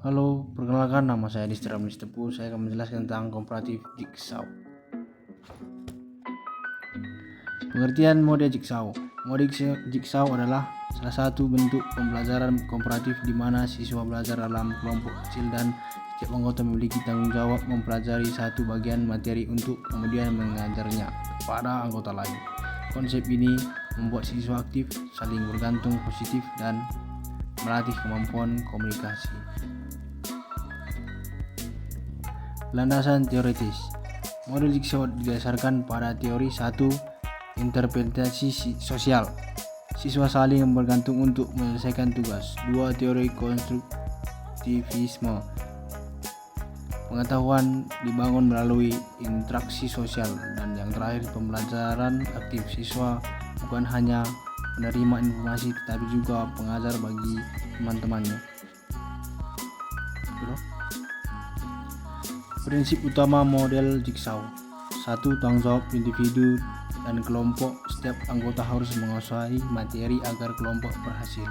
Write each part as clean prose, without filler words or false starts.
Halo, perkenalkan nama saya Distra Tepu. Saya akan menjelaskan tentang komparatif jigsaw. Pengertian mode jigsaw. Mode jigsaw adalah salah satu bentuk pembelajaran komparatif di mana siswa belajar dalam kelompok kecil dan setiap anggota memiliki tanggung jawab mempelajari satu bagian materi untuk kemudian mengajarnya kepada anggota lain. Konsep ini membuat siswa aktif, saling bergantung positif, dan melatih kemampuan komunikasi. Landasan teoritis. Model jigsaw didasarkan pada teori 1. Interpretasi sosial. Siswa saling bergantung untuk menyelesaikan tugas. 2. Teori konstruktivisme. Pengetahuan dibangun melalui interaksi sosial. Dan yang terakhir, pembelajaran aktif. Siswa bukan hanya penerima informasi tetapi juga pengajar bagi teman-temannya. Prinsip utama model jigsaw. 1. Tanggung jawab individu dan kelompok. Setiap anggota harus menguasai materi agar kelompok berhasil.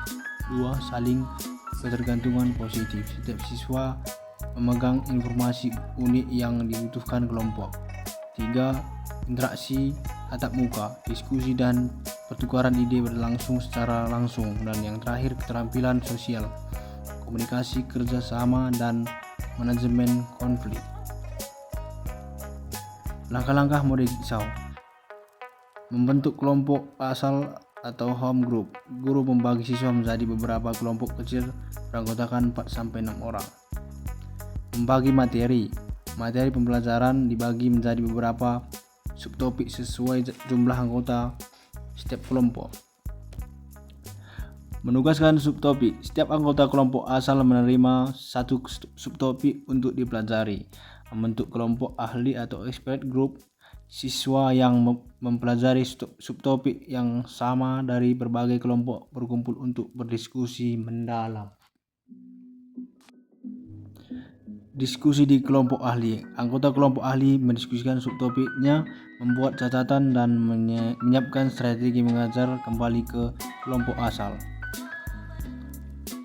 2. Saling ketergantungan positif. Setiap siswa memegang informasi unik yang dibutuhkan kelompok. 3. Interaksi tatap muka. Diskusi dan pertukaran ide berlangsung secara langsung. Dan yang terakhir, keterampilan sosial, komunikasi, kerjasama, dan manajemen konflik. Langkah-langkah mode jigsaw. Membentuk kelompok asal atau home group. Guru membagi siswa menjadi beberapa kelompok kecil beranggotakan 4-6 orang. Membagi materi. Materi pembelajaran dibagi menjadi beberapa subtopik sesuai jumlah anggota setiap kelompok. Menugaskan subtopik. Setiap anggota kelompok asal menerima satu subtopik untuk dipelajari. Membentuk kelompok ahli atau expert group. Siswa yang mempelajari subtopik yang sama dari berbagai kelompok berkumpul untuk berdiskusi mendalam. Diskusi di kelompok ahli. Anggota kelompok ahli mendiskusikan subtopiknya, membuat catatan, dan menyiapkan strategi mengajar kembali ke kelompok asal.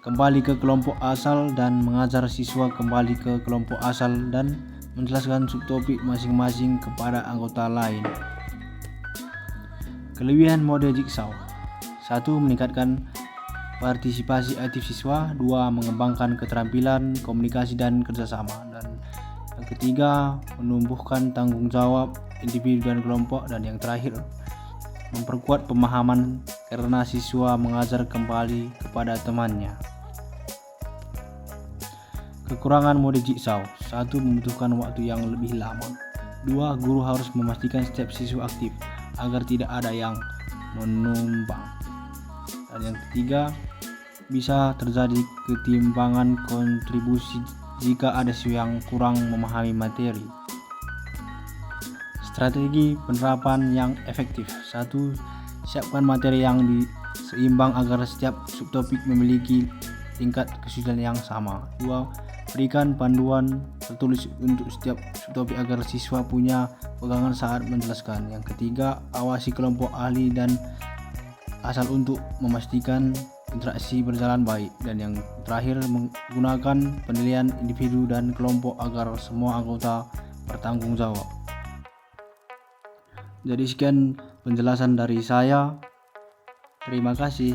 Kembali ke kelompok asal dan mengajar siswa kembali ke kelompok asal dan menjelaskan subtopik masing-masing kepada anggota lain. Kelebihan mode jigsaw. 1. Meningkatkan partisipasi aktif siswa. 2. Mengembangkan keterampilan komunikasi dan kerjasama. Dan yang ketiga, menumbuhkan tanggung jawab individu dan kelompok. Dan yang terakhir, memperkuat pemahaman karena siswa mengajar kembali kepada temannya. Kekurangan mode jigsaw. 1. Membutuhkan waktu yang lebih lama. 2. Guru harus memastikan setiap siswa aktif agar tidak ada yang menumbang. Dan yang ketiga, bisa terjadi ketimpangan kontribusi jika ada siswa yang kurang memahami materi. Strategi penerapan yang efektif. 1. Siapkan materi yang seimbang agar setiap subtopik memiliki tingkat kesulitan yang sama. 2. Berikan panduan tertulis untuk setiap subtopik agar siswa punya pegangan saat menjelaskan. Yang ketiga, awasi kelompok ahli dan asal untuk memastikan interaksi berjalan baik. Dan yang terakhir, menggunakan penilaian individu dan kelompok agar semua anggota bertanggung jawab. Jadi sekian penjelasan dari saya. Terima kasih.